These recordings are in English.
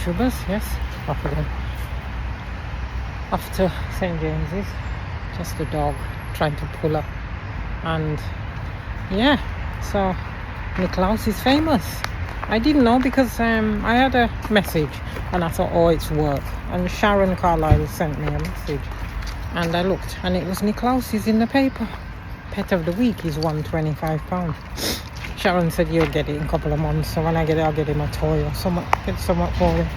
YouTubers, yes, off again. Off to St. James's, just a dog trying to pull up. And yeah, so Niklaus is famous. I didn't know because I had a message and I thought, oh, it's work. And Sharon Carlisle sent me a message and I looked and it was Niklaus is in the paper. Pet of the week is £125. Sharon said you'll get it in a couple of months, so when I get it I'll get him a toy or something, get something for him.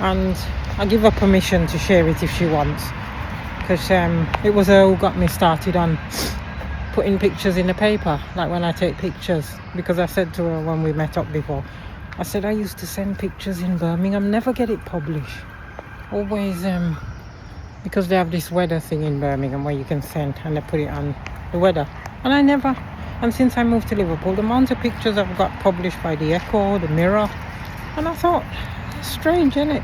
And I give her permission to share it if she wants, because it was her who got me started on putting pictures in the paper, like when I take pictures, because I said to her when we met up before, I said I used to send pictures in Birmingham, never get it published, always because they have this weather thing in Birmingham where you can send and they put it on the weather, and I never. And since I moved to Liverpool, the amount of pictures I've got published by the Echo, the Mirror, and I thought, strange, isn't it?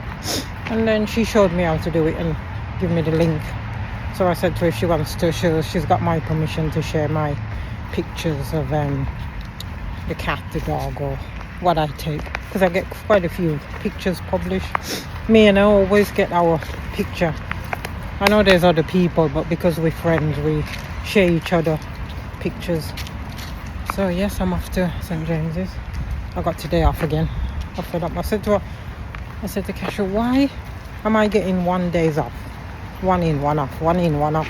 And then she showed me how to do it and give me the link. So I said to her if she wants to, she's got my permission to share my pictures of the cat, the dog, or what I take, because I get quite a few pictures published. Me and her always get our picture. I know there's other people, but because we're friends, we share each other pictures. So yes, I'm off to St. James's. I got today off again. I fed up. I said to Kesha, why am I getting 1 day off? 1 in, 1 off, 1 in, 1 off.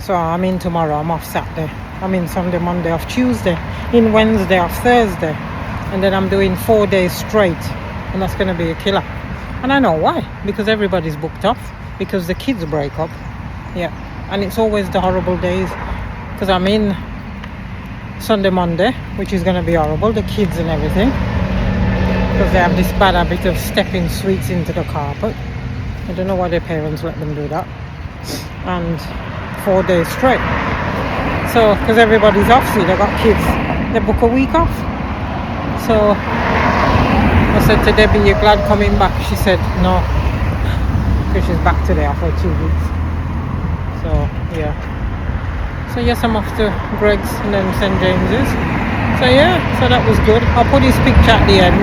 So I'm in tomorrow, I'm off Saturday. I'm in Sunday, Monday, off Tuesday. In Wednesday, off Thursday. And then I'm doing 4 days straight. And that's going to be a killer. And I know why. Because everybody's booked off. Because the kids break up. Yeah. And it's always the horrible days. Because I'm in Sunday, Monday, which is going to be horrible, the kids and everything, because they have this bad habit of stepping sweets into the carpet. I don't know why their parents let them do that. And 4 days straight. So, because everybody's off, see, they got kids, they book a week off. So I said to Debbie, you're glad coming back? She said no, because she's back today after 2 weeks. So yeah. So yes, I'm off to Greg's and then St. James's. So yeah, so that was good. I'll put his picture at the end.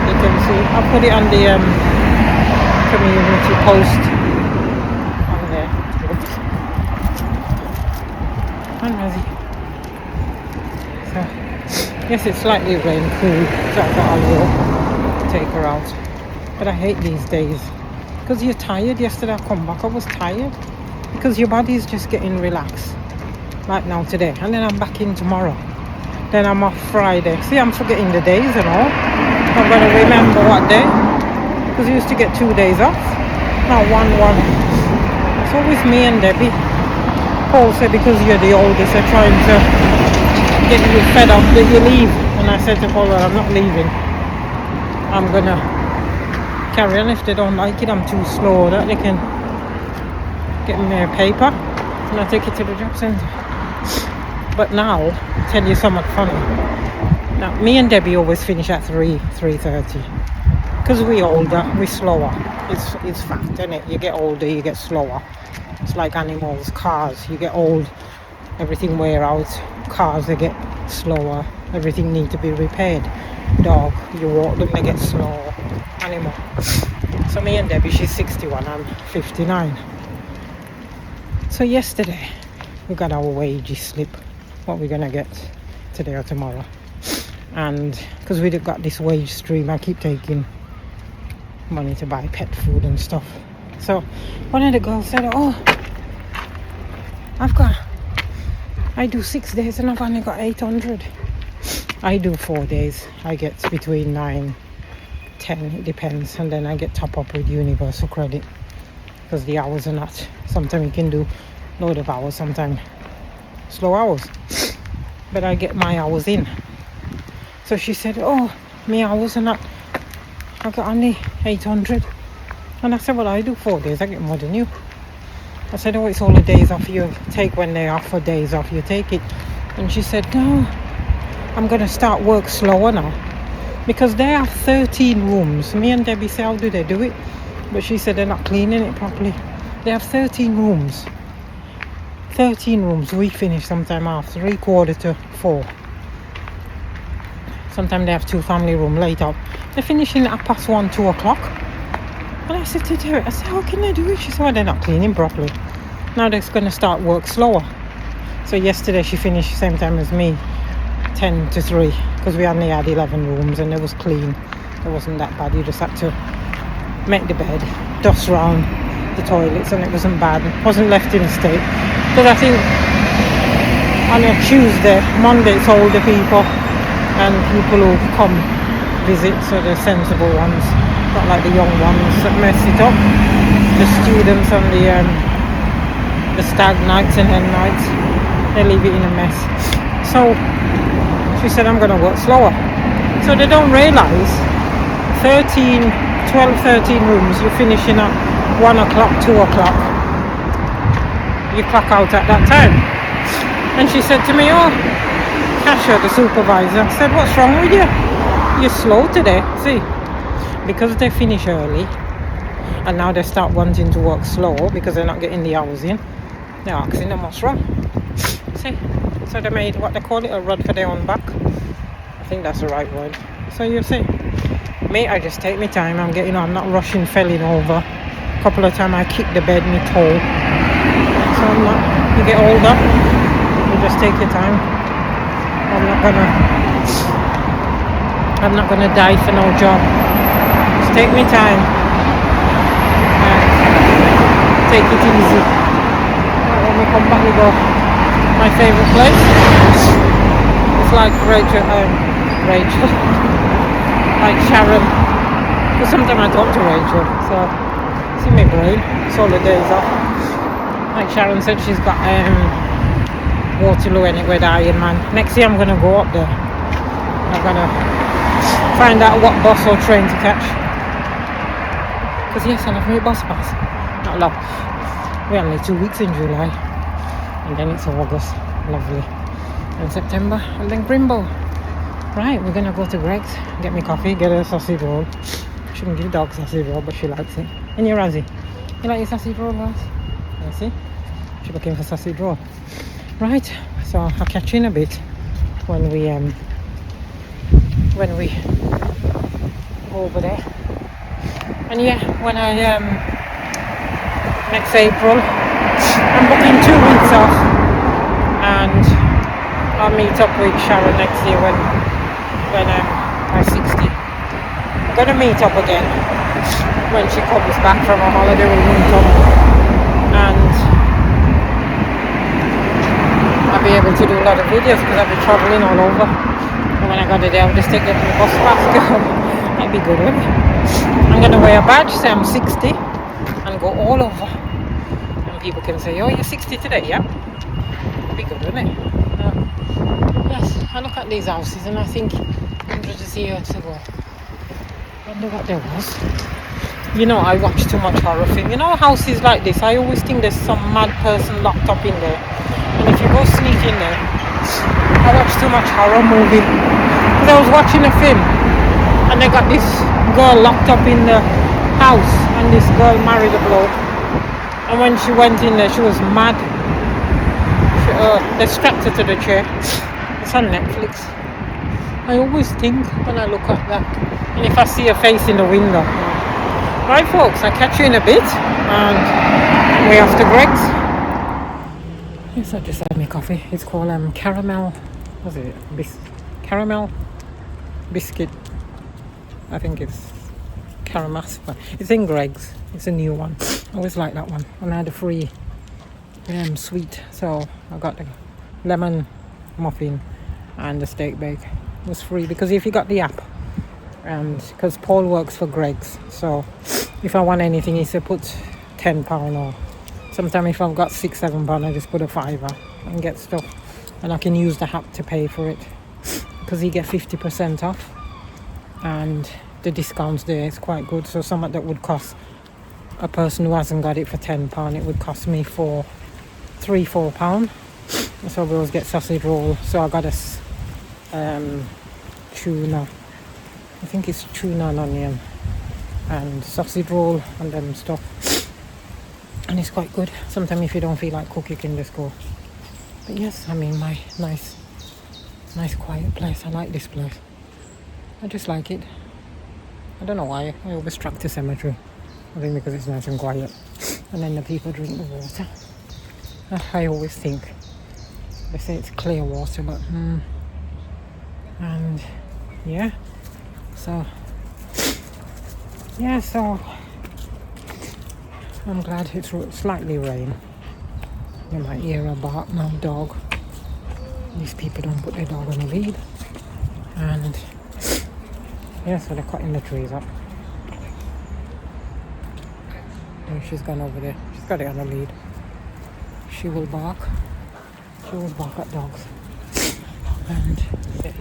You can see. I'll put it on the community post on there. And Rosie. So yes, it's slightly rain cool. So I thought I will take her out. But I hate these days because you're tired. Yesterday I come back, I was tired because your body's just getting relaxed. Like now today, and then I'm back in tomorrow, then I'm off Friday. See, I'm forgetting the days and all. I'm going to remember what day, because I used to get 2 days off, now one. It's always me and Debbie. Paul said because you're the oldest they're trying to get you fed up that you leave, and I said to Paul, well, I'm not leaving, I'm going to carry on. If they don't like it, I'm too slow that they can get me a paper and I take it to the job centre. But now, I'll tell you something funny. Now, me and Debbie always finish at 3:30. Because we're older, we're slower. It's fact, isn't it? You get older, you get slower. It's like animals, cars. You get old, everything wear out. Cars, they get slower. Everything needs to be repaired. Dog, you walk them, they get slow. Animal. So me and Debbie, she's 61, I'm 59. So yesterday, we got our wages slip. What we're gonna get today or tomorrow, and because we got this wage stream, I keep taking money to buy pet food and stuff. So one of the girls said, oh, I do 6 days and I've only got 800. I do 4 days, I get between 9, 10, it depends, and then I get top up with universal credit because the hours are not, sometimes you can do load of hours, sometimes slow hours, but I get my hours in. So she said, oh, my hours are not, I got only 800. And I said, well, I do 4 days, I get more than you. I said, oh, it's all the days off you take. When they offer days off, you take it. And she said, no, I'm going to start work slower now, because they have 13 rooms. Me and Debbie said, how do they do it? But she said they're not cleaning it properly. They have 13 rooms. 13 rooms. We finish sometime after 3:45. Sometimes they have 2 family room late out. They're finishing at 1:30, 2 o'clock. And I said to Derek, I said, how can they do it? She said, well, they're not cleaning properly. Now they're going to start work slower. So yesterday she finished same time as me, 10 to 3, because we only had 11 rooms and it was clean. It wasn't that bad. You just had to make the bed, dust round the toilets, and it wasn't bad. It wasn't left in a state. Because I think on a Tuesday, Monday it's older people and people who come visit, so the sensible ones, not like the young ones that mess it up. The students and the stag nights and hen nights, they leave it in a mess. So she said, I'm going to work slower. So they don't realise 13 rooms, you're finishing at 1 o'clock, 2 o'clock. You clock out at that time. And she said to me, oh, Kasha, the supervisor, I said, what's wrong with you? You're slow today. See, because they finish early and now they start wanting to work slow because they're not getting the hours in, they're asking them what's wrong. See, so they made what they call it, a rod for their own back. I think that's the right word. So you see, me, I just take my time. I'm not rushing, falling over. A couple of times I kick the bed, me toe. So you get older, you just take your time. I'm not gonna die for no job. Just take me time. Take it easy. When we come back, we go. My favourite place. It's like Rachel, like Sharon. Because sometimes I talk to Rachel, so see my brain. It's all the days off. Like Sharon said, she's got Waterloo anyway, the Ironman. Next year I'm gonna go up there. I'm gonna find out what bus or train to catch. Because yes, I'll have my bus pass. Not long. We're only 2 weeks in July. And then it's August. Lovely. And September. And then Grimbo. Right, we're gonna go to Greg's, get me coffee, get a sausage roll. Shouldn't give dog sausage roll, but she likes it. And you, Razzie? You like your sausage roll, guys? You see? She's looking for sausage roll. Right, so I'll catch you in a bit when we go over there. And yeah, when I next April, I'm booking 2 weeks off, and I'll meet up with Sharon next year when I'm 60. I'm gonna meet up again when she comes back from her holiday. We'll meet up, and I'll be able to do a lot of videos because I'll be traveling all over. And when I got there, I'll just take the bus pass. That'd be good, wouldn't it? I'm gonna wear a badge, say I'm 60, and go all over. And people can say, oh, you're 60 today, yeah? That'd be good, wouldn't it? Yes, I look at these houses and I think hundreds of years ago, I wonder what there was. You know, I watch too much horror film. You know, houses like this, I always think there's some mad person locked up in there. And if you go sneak in there, I watch too much horror movie. Because I was watching a film and they got this girl locked up in the house, and this girl married a bloke. And when she went in there, she was mad. They strapped her to the chair. It's on Netflix. I always think when I look at that, and if I see a face in the window. Right, folks, I'll catch you in a bit, and we're off to Greg's. Yes, I just had my coffee. It's called caramel. What's it? Caramel biscuit. I think it's caramel. It's in Greg's. It's a new one. I always like that one. And I had a free sweet, so I got the lemon muffin and the steak bake. It was free because if you got the app, and because Paul works for Greg's, so if I want anything, he said put £10, or sometimes if I've got £6-7, I just put a £5 and get stuff, and I can use the app to pay for it because he get 50% off, and the discounts there is quite good. So something that would cost a person who hasn't got it for £10, it would cost me for £3-4. So we always get sausage roll. So I got a tuna, I think it's tuna and onion and sausage roll and them stuff, and it's quite good. Sometimes if you don't feel like cooking, you can just go. But yes, I mean, my nice quiet place. I like this place. I just like it. I don't know why. I always track to cemetery. I think because it's nice and quiet. And then the people drink the water. I always think they say it's clear water, but and yeah, so I'm glad it's slightly rain. You might hear a bark now, dog. These people don't put their dog on a lead, and yeah, so they're cutting the trees up. And she's gone over there. She's got it on a lead. She will bark. She will bark at dogs. And yeah.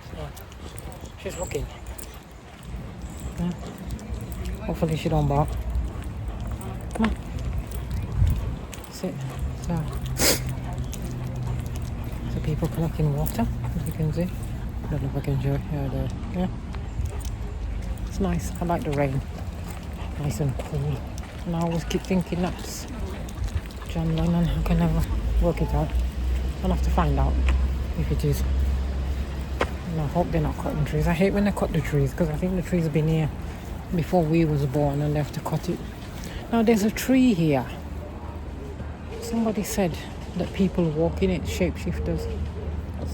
So she's looking. Yeah. Hopefully she don't bark. Come on. Sit. So people collecting water, as you can see. I don't know if I can show you there. Yeah. It's nice. I like the rain. Nice and cool. And I always keep thinking that's John Lennon. I can never work it out. I'll have to find out if it is. And I hope they're not cutting trees. I hate when they cut the trees because I think the trees have been here before we was born and they have to cut it. Now there's a tree here. Somebody said that people walk in it, shapeshifters.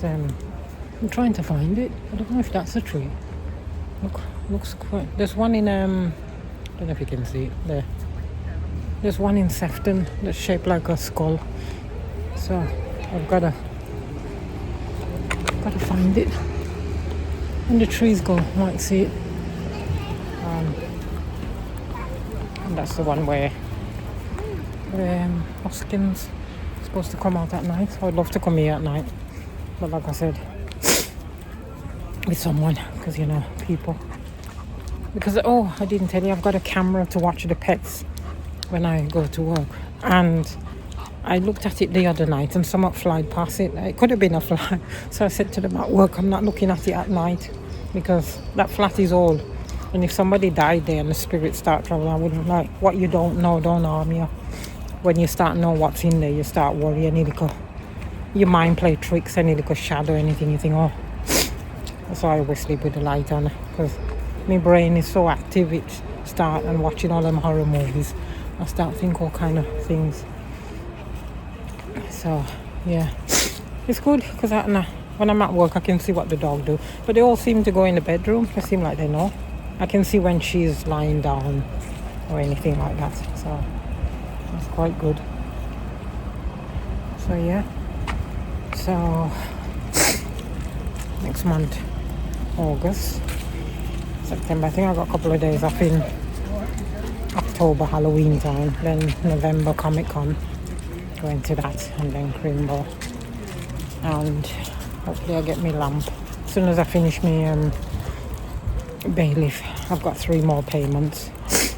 I'm trying to find it. I don't know if that's a tree. Looks quite. There's one in I don't know if you can see it there. There's one in Sefton that's shaped like a skull. So I've gotta find it. When the trees go, I might see it. And that's the one where Hoskins supposed to come out at night. I would love to come here at night, but like I said, with someone, because people. Because I didn't tell you, I've got a camera to watch the pets when I go to work, and I looked at it the other night and someone flied past it. It could have been a fly, so I said to them at work, I'm not looking at it at night because that flat is old, and if somebody died there and the spirits start traveling, I wouldn't like. What you don't know don't harm you. When you start know what's in there, you start worrying. Your mind play tricks, any little shadow, anything you think, that's why I always sleep with the light on, because my brain is so active. It start and watching all them horror movies, I start think all kind of things. So yeah, it's good because when I'm at work I can see what the dog do, but they all seem to go in the bedroom. They seem like they know. I can see when she's lying down or anything like that, so that's quite good. So yeah, so next month, August, September, I think I got a couple of days off in October, Halloween time, then November Comic Con, going to that, and then Crimbo, and hopefully I get me lamp as soon as I finish me bailiff. I've got 3 more payments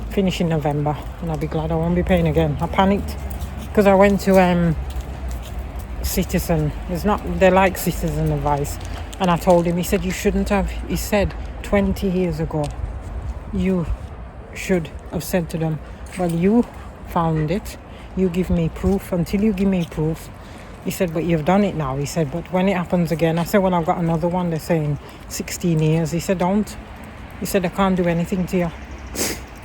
finish in November, and I'll be glad. I won't be paying again. I panicked because I went to Citizen. They're like Citizen Advice, and I told him. He said you shouldn't have. He said 20 years ago you should have said to them, well, you found it, you give me proof. Until you give me proof, he said, but you've done it now. He said, but when it happens again, I said, well, I've got another one. They're saying 16 years. He said, don't. He said, I can't do anything to you.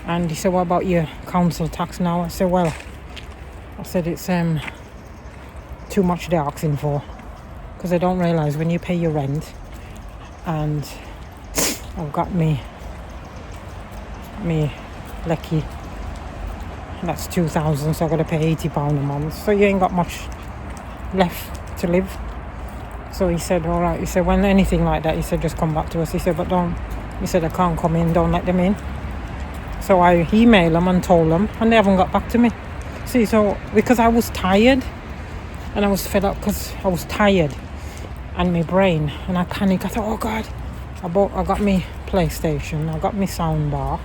And he said, what about your council tax now? I said, well, it's too much they're asking for, because I don't realise when you pay your rent, and I've got me lecky, that's 2,000, so I've got to pay £80 a month, so you ain't got much left to live. So he said, all right. He said, when anything like that, he said, just come back to us. He said, but don't. He said, I can't come in, don't let them in. So I emailed them and told them, and they haven't got back to me. See, so because I was tired and I was fed up because I was tired and my brain, and I panicked. I thought, oh God, I got me PlayStation, I got me sound bar.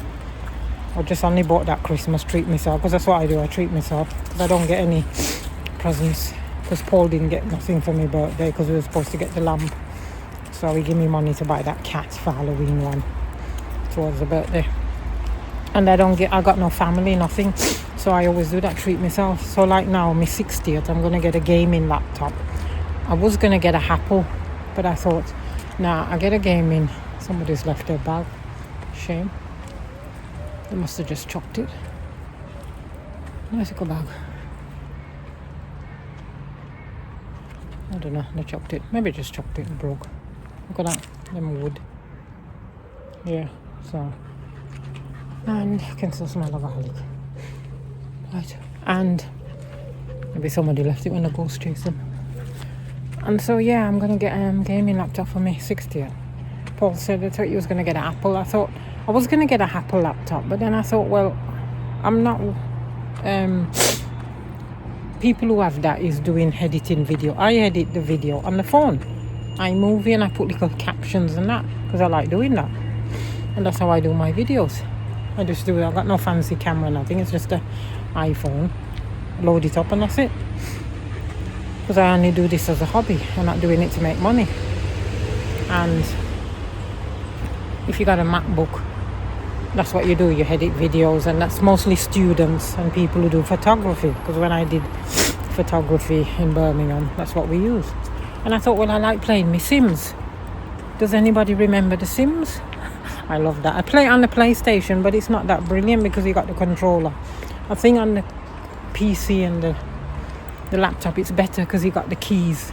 I just only bought that Christmas, treat myself, because that's what I do, I treat myself, because I don't get any presents, because Paul didn't get nothing for my birthday because we were supposed to get the lamp. So he gave me money to buy that cat for Halloween one towards the birthday. And I got no family, nothing. So I always do that, treat myself. So like now, my 60th, I'm going to get a gaming laptop. I was going to get a Apple, but I thought, nah, I get a gaming. Somebody's left their bag. Shame. They must have just chopped it. Bicycle bag. I don't know, they chopped it. Maybe just chopped it and broke. Look at that, them wood. Yeah, so. And I can still smell the garlic. Right, and maybe somebody left it when the ghost chased them. And so yeah, I'm gonna get a gaming laptop for me 60th. Paul said I thought he was gonna get an Apple. I thought I was gonna get a Apple laptop, but then I thought, well, I'm not people who have that is doing editing video. I edit the video on the phone. iMovie, and I put little captions and that because I like doing that, and that's how I do my videos. I just do it. I got no fancy camera, nothing. It's just an iPhone. Load it up and that's it. Because I only do this as a hobby. I'm not doing it to make money. And if you got a MacBook, that's what you do. You edit videos, and that's mostly students and people who do photography. Because when I did photography in Birmingham, that's what we use. And I thought, well, I like playing my Sims. Does anybody remember the Sims? I love that. I play it on the PlayStation, but it's not that brilliant because you got the controller. I think on the PC and the laptop it's better because you got the keys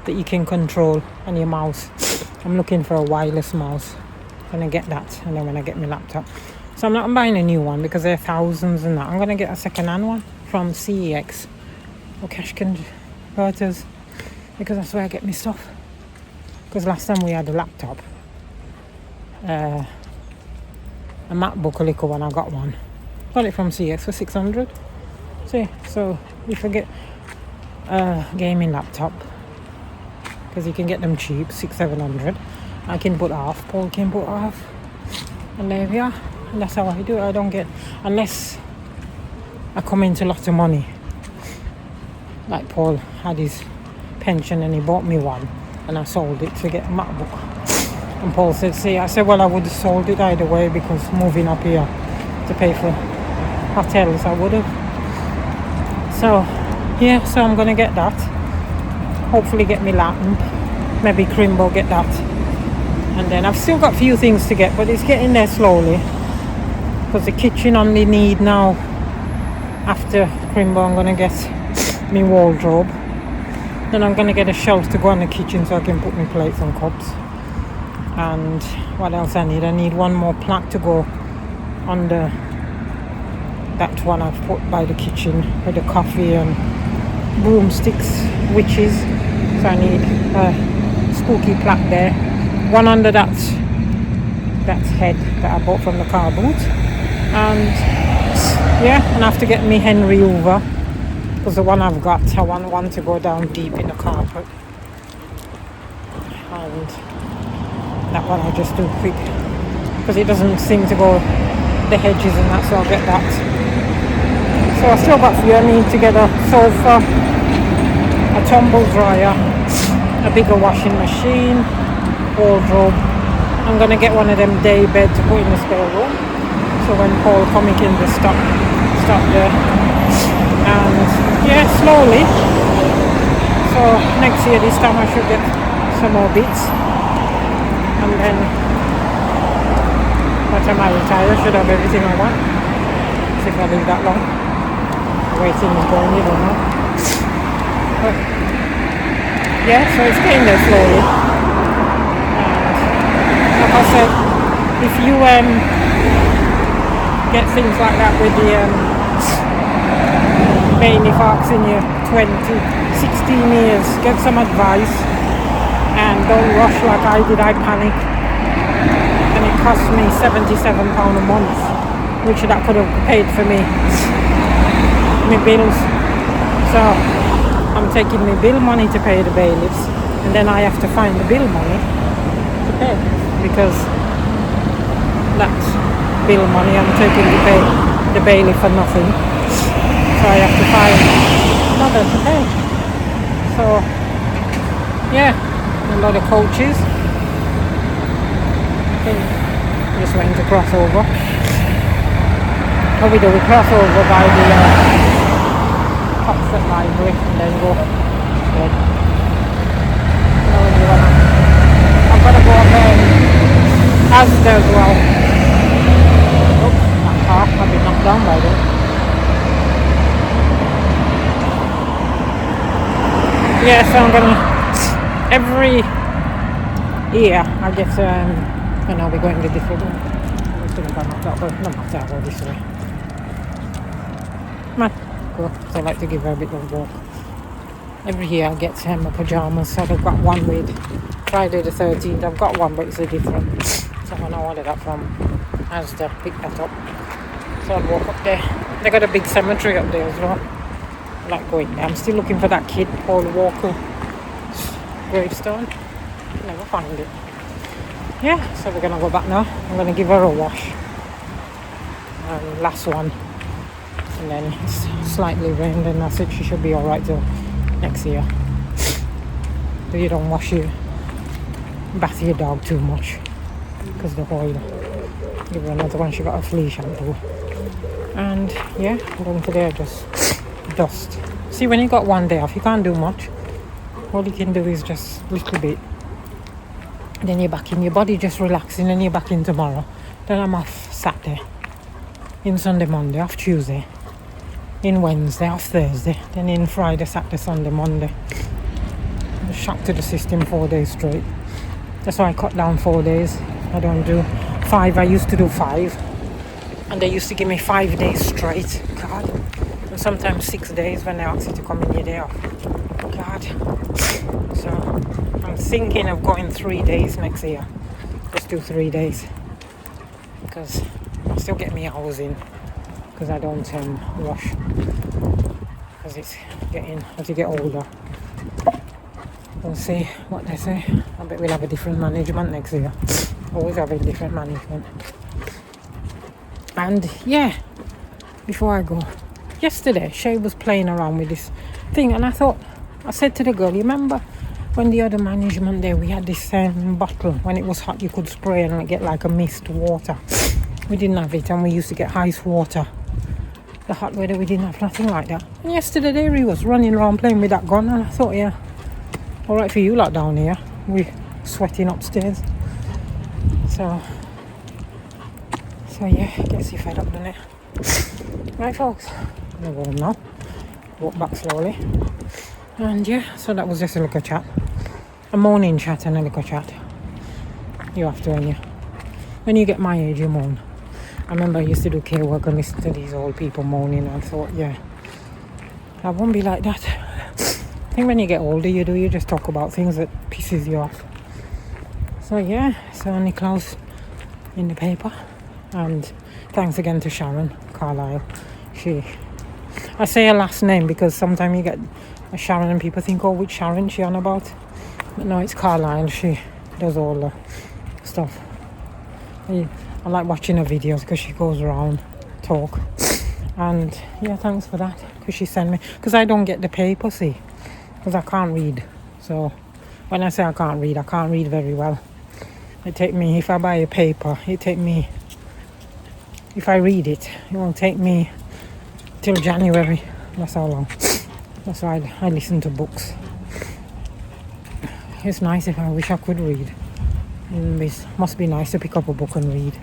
that you can control and your mouse. I'm looking for a wireless mouse. I'm gonna get that, and then when I get my laptop. So I'm not buying a new one because they're thousands and that. I'm gonna get a second-hand one from CEX or Cash Converters because that's where I get my stuff. Because last time we had a laptop, a MacBook, a little one, I got one. Got it from CX for 600. See, so if I get a gaming laptop, because you can get them cheap, 600-700, I can put half, Paul can put half, and there we are. And that's how I do it. I don't get, unless I come into lots of money, like Paul had his pension and he bought me one, and I sold it to get a MacBook. And Paul said, see, I said, well, I would have sold it either way because moving up here to pay for hotels, I would have. So, yeah, so I'm going to get that. Hopefully get me lamp. Maybe Crimbo get that. And then I've still got a few things to get, but it's getting there slowly. Because the kitchen only need now, after Crimbo, I'm going to get me wardrobe. Then I'm going to get a shelf to go in the kitchen so I can put my plates and cups. And what else I need? I need one more plaque to go on that one I've put by the kitchen with the coffee and broomsticks, witches. So I need a spooky plaque there. One under that head that I bought from the car boot. And yeah, and I have to get me Henry Hoover because the one I've got, I want one to go down deep in the carpet. And that one I'll just do quick because it doesn't seem to go the hedges and that, so I'll get that. So I still got few. I need to get a sofa, a tumble dryer, a bigger washing machine, wardrobe. I'm gonna get one of them day bed to put in the spare room, so when Paul coming in to stop there. And yeah, slowly. So next year this time I should get some more bits. And then by the time I retire, I should have everything I want. See if I live that long. Waiting is going, you don't know. But yeah, so it's getting there slowly. And like I said, if you get things like that with the Bailey Fox in your 16 years, get some advice. And don't rush like I did. I panicked, and it cost me £77 a month, which that could have paid for me my bills. So I'm taking my bill money to pay the bailiffs, and then I have to find the bill money to pay, because that's bill money I'm taking to pay the bailiff for nothing. So I have to find another to pay. So yeah, a lot of coaches. Okay, just waiting to cross over. What we do, we cross over by the Oxford Library and then go. I've got to go up there Asda as well. Oops, that car. down by then. Yeah, so I'm gonna every year I get and I'll be going to different one. I'm just gonna go knock that way. No matter, I'll go this way. Man, cool. So I like to give her a bit of a walk. Every year I get my pyjamas, so I've got one with Friday the 13th. I've got one, but it's a different. So I know I ordered that from Asda, pick that up. So I'll walk up there. They got a big cemetery up there as well. I like going there. I'm still looking for that kid, Paul Walker gravestone. Never find it. Yeah, so we're gonna go back now. I'm gonna give her a wash. Last one. And then it's slightly rained, and I said she should be alright till next year. So you don't bath your dog too much because the oil. Give her another one. She got a flea shampoo. And yeah, then today I just dust. See, when you got one day off, you can't do much. All you can do is just a little bit. Then you're back in, your body just relaxing, and you're back in tomorrow. Then I'm off Saturday, in Sunday, Monday, off Tuesday, in Wednesday, off Thursday, then in Friday, Saturday, Sunday, Monday. I'm shocked to the system 4 days straight. That's why I cut down 4 days. I don't do 5. I used to do 5. And they used to give me 5 days straight. God. And sometimes 6 days when they ask you to come in your day off. God. So I'm thinking of going 3 days next year. Just do 3 days. Because I still get me hours in. Because I don't rush. Because it's getting, as you get older. We'll see what they say. I bet we'll have a different management next year. Always have a different management. And yeah, before I go, yesterday Shay was playing around with this thing, and I said to the girl, you remember when the other management there, we had this bottle, when it was hot you could spray and get like a mist water. We didn't have it, and we used to get ice water. The hot weather, we didn't have nothing like that. And yesterday there he was running around playing with that gun, and I thought, yeah, alright for you lot down here. We're sweating upstairs. So yeah, gets you fed up, doesn't it? Right folks, I'm gonna go home now. Walk back slowly. And yeah, so that was just a little chat. A morning chat and a little chat. You have to, when you get my age, you moan. I remember I used to do care work and listen to these old people moaning, and I thought, yeah, I won't be like that. I think when you get older, you just talk about things that pisses you off. So yeah, so Nicola's in the paper. And thanks again to Sharon Carlisle. I say her last name because sometimes you get a Sharon and people think, oh, which Sharon she on about? But no, it's Carlisle. She does all the stuff. I like watching her videos because she goes around, talk. And yeah, thanks for that. Because she sent me, because I don't get the paper, see. Because I can't read. So when I say I can't read very well. It take me, if I buy a paper, if I read it, it won't take me till January. That's how long. That's why I listen to books. It's nice if I wish I could read. It must be nice to pick up a book and read.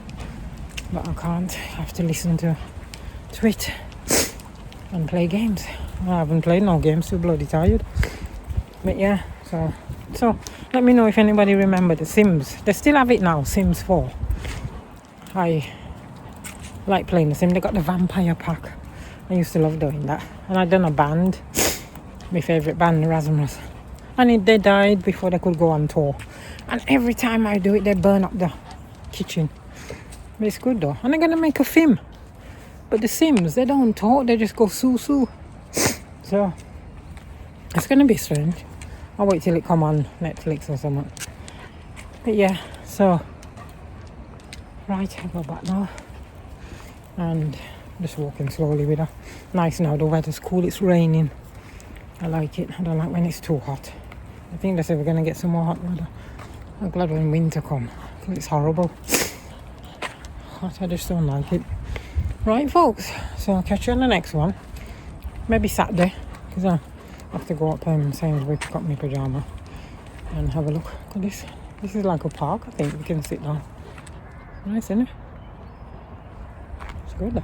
But I can't. I have to listen to it and play games. I haven't played no games, too bloody tired. But yeah, so let me know if anybody remember the Sims. They still have it now, Sims 4. I like playing the Sims. They got the vampire pack. I used to love doing that. And I done a band. My favourite band, Erasmus. And they died before they could go on tour. And every time I do it, they burn up the kitchen. But it's good though. And they're going to make a film. But the Sims, they don't talk. They just go sue. So, it's going to be strange. I'll wait till it come on Netflix or something. But yeah, so right, I'll go back now. And just walking slowly with her. Nice now, the weather's cool, it's raining. I like it. I don't like when it's too hot. I think they said we're gonna get some more hot weather. I'm glad when winter come, because it's horrible. Hot, I just don't like it. Right folks, so I'll catch you on the next one. Maybe Saturday, because I have to go up Sainsbury, pick up my pyjama and have a look at this. This is like a park, I think. We can sit down. Nice, isn't it? It's good, that.